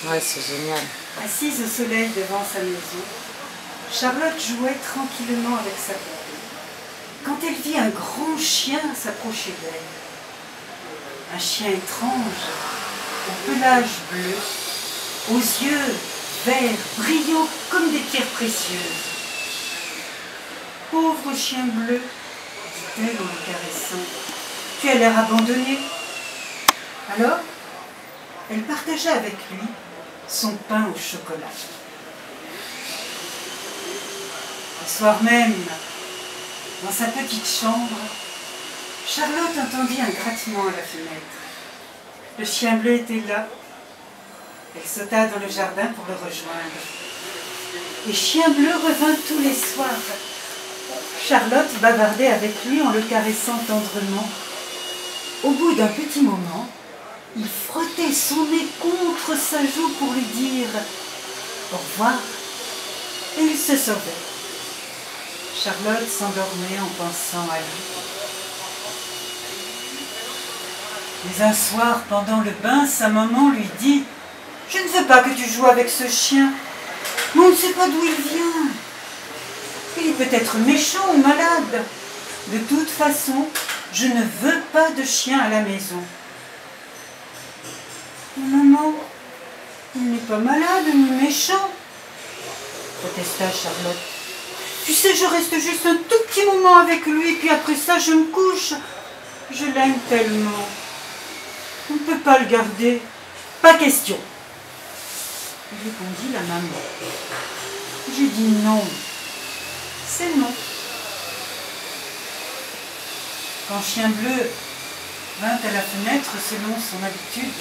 Ouais, c'est génial. Assise au soleil devant sa maison, Charlotte jouait tranquillement avec sa poupée, quand elle vit un grand chien s'approcher d'elle. Un chien étrange, au pelage bleu, aux yeux verts brillants comme des pierres précieuses. « Pauvre chien bleu, dit-elle en le caressant, tu as l'air abandonné. » Alors, elle partagea avec lui son pain au chocolat. Le soir même, dans sa petite chambre, Charlotte entendit un grattement à la fenêtre. Le chien bleu était là. Elle sauta dans le jardin pour le rejoindre. Et Chien Bleu revint tous les soirs. Charlotte bavardait avec lui en le caressant tendrement. Au bout d'un petit moment, il frottait son nez contre sa joue pour lui dire « au revoir » et il se sauvait. Charlotte s'endormait en pensant à lui. Mais un soir, pendant le bain, sa maman lui dit « Je ne veux pas que tu joues avec ce chien, mais on ne sait pas d'où il vient. Il est peut-être méchant ou malade. De toute façon, je ne veux pas de chien à la maison. » « Maman, il n'est pas malade ni méchant, » protesta Charlotte. « Tu sais, je reste juste un tout petit moment avec lui, puis après ça, je me couche. Je l'aime tellement. On ne peut pas le garder. » « Pas question, » répondit la maman. J'ai dit non. C'est non. Quand Chien Bleu vint à la fenêtre selon son habitude,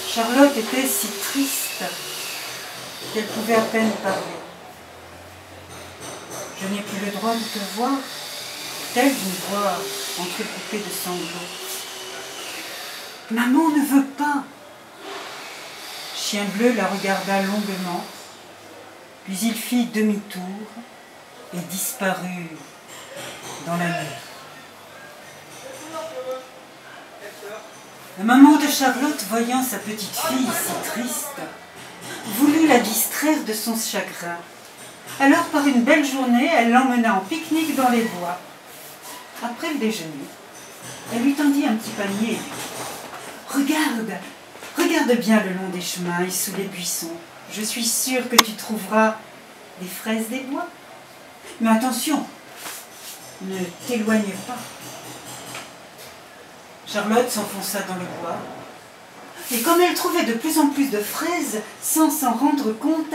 Charlotte était si triste qu'elle pouvait à peine parler. « Je n'ai plus le droit de te voir, » telle une voix entrecoupée de sanglots. « Maman ne veut pas. » Chien Bleu la regarda longuement, puis il fit demi-tour et disparut dans la nuit. La maman de Charlotte, voyant sa petite fille si triste, voulut la distraire de son chagrin. Alors, par une belle journée, elle l'emmena en pique-nique dans les bois. Après le déjeuner, elle lui tendit un petit panier et lui dit « Regarde bien le long des chemins et sous les buissons. Je suis sûre que tu trouveras des fraises des bois. Mais attention, ne t'éloigne pas. » Charlotte s'enfonça dans le bois, et comme elle trouvait de plus en plus de fraises, sans s'en rendre compte,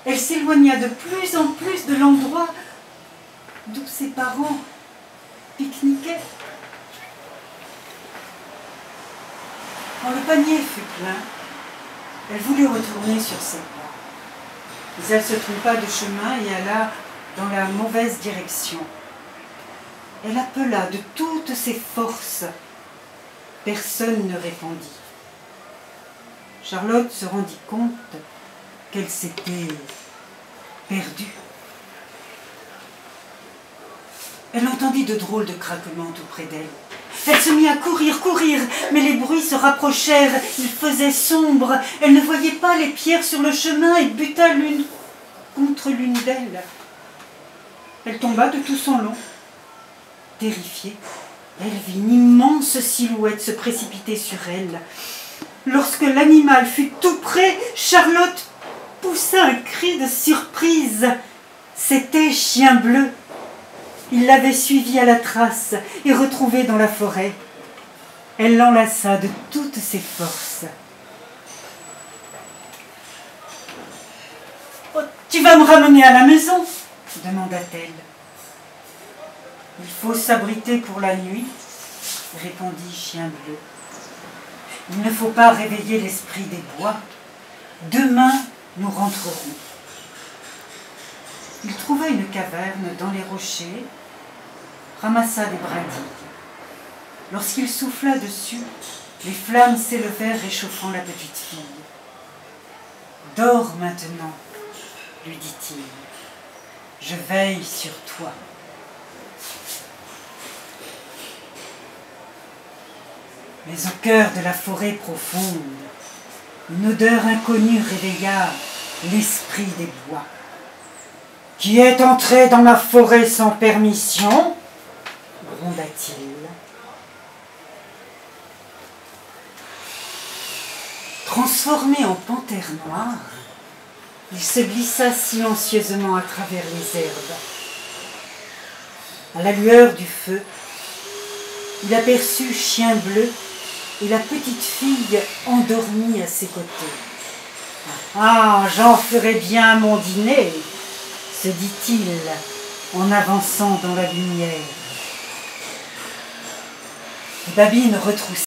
elle s'éloigna de plus en plus de l'endroit d'où ses parents pique-niquaient. Quand le panier fut plein, elle voulut retourner sur ses pas. Mais elle se trompa de chemin et alla dans la mauvaise direction. Elle appela de toutes ses forces. Personne ne répondit. Charlotte se rendit compte qu'elle s'était perdue. Elle entendit de drôles de craquements tout près d'elle. Elle se mit à courir, mais les bruits se rapprochèrent, il faisait sombre. Elle ne voyait pas les pierres sur le chemin et buta l'une contre l'une d'elles. Elle tomba de tout son long. Terrifiée, elle vit une immense silhouette se précipiter sur elle. Lorsque l'animal fut tout près, Charlotte poussa un cri de surprise. C'était Chien Bleu. Il l'avait suivi à la trace et retrouvé dans la forêt. Elle l'enlaça de toutes ses forces. « Oh, tu vas me ramener à la maison ?» demanda-t-elle. « Il faut s'abriter pour la nuit, » répondit Chien Bleu. « Il ne faut pas réveiller l'esprit des bois. Demain, nous rentrerons. » Il trouva une caverne dans les rochers, ramassa des brindilles. Lorsqu'il souffla dessus, les flammes s'élevèrent réchauffant la petite fille. « Dors maintenant, » lui dit-il. « Je veille sur toi. » Mais au cœur de la forêt profonde, Une odeur inconnue réveilla l'esprit des bois. « Qui est entré dans ma forêt sans permission ?» gronda-t-il. Transformé en panthère noire, il se glissa silencieusement à travers les herbes. À la lueur du feu, il aperçut Chien Bleu et la petite fille endormie à ses côtés. « Ah, j'en ferai bien mon dîner !» se dit-il en avançant dans la lumière. Babine retroussa